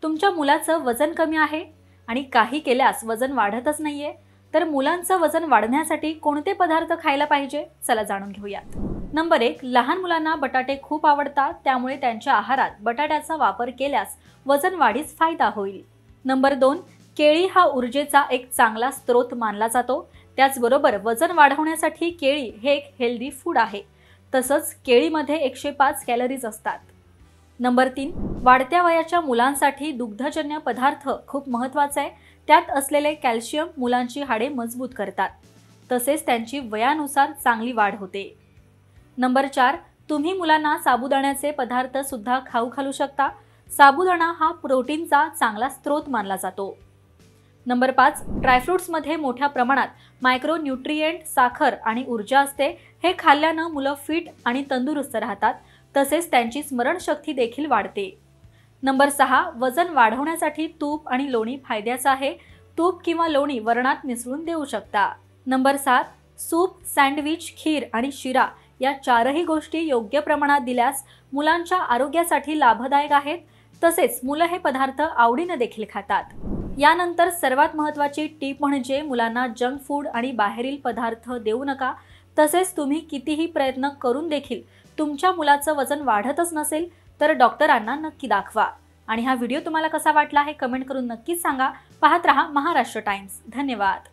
तुमच्या मुलाचं वजन कमी आहे आणि काही केल्यास वजन वाढतच नाहीये, तर मुलांचं वजन वाढण्यासाठी कोणते पदार्थ खायला पाहिजे, चला जाणून घेऊयात। नंबर 1, लहान मुलांना बटाटे खूप आवडतात, त्यामुळे त्यांच्या आहारात बटाट्याचा वापर केल्यास वजन वाढीस फायदा होईल। नंबर 2, केळी हा ऊर्जेचा एक चांगला स्रोत मानला जातो। त्याचबरोबर वजन वाढवण्यासाठी केळी हे एक हेल्दी फूड आहे। तसंच केळीमध्ये 105 कॅलरीज असतात। नंबर 3, वाढत्या वयाच्या मुलांसाठी दुग्धजन्य पदार्थ खूप महत्त्वाचे आहे। त्यात असलेले कॅल्शियम मुलांची हाडे मजबूत करतात, तसेच त्यांची वयानुसार चांगली वाढ होते। नंबर 4, तुम्ही मुलांना साबुदाण्याचे पदार्थ सुद्धा खाऊ घालू शकता। साबुदाणा हा प्रोटीनचा चांगला स्रोत मानला जातो। नंबर 5, ड्रायफ्रुट्समध्ये मोठ्या प्रमाणात मायक्रोन्यूट्रिएंट, साखर आणि ऊर्जा असते। हे खाल्ल्यानं मुलं फिट आणि तंदुरुस्त राहतात, तसेच त्यांची स्मरणशक्ती देखील वाढते। नंबर 6, वजन वाढवण्यासाठी तूप आणि लोणी फायद्याचं आहे। तूप किंवा लोणी वरणात मिसळून देऊ शकता। नंबर 7, सूप, सँडविच, खीर आणि शिरा या चारही गोष्टी योग्य प्रमाणात दिल्यास मुलांच्या आरोग्यासाठी लाभदायक आहेत। तसेच मुलं हे पदार्थ आवडीने देखील खातात। यानंतर सर्वात महत्त्वाची टीप म्हणजे मुलांना जंक फूड आणि बाहेरील पदार्थ देऊ नका। तसेच तुम्ही कितीही प्रयत्न करून देखील तुमच्या मुलाचं वजन वाढतच नसेल तर डॉक्टरांना नक्की दाखवा। आणि हा व्हिडिओ तुम्हाला कसा वाटला हे कमेंट करून नक्कीच सांगा। पाहत रहा महाराष्ट्र टाइम्स। धन्यवाद।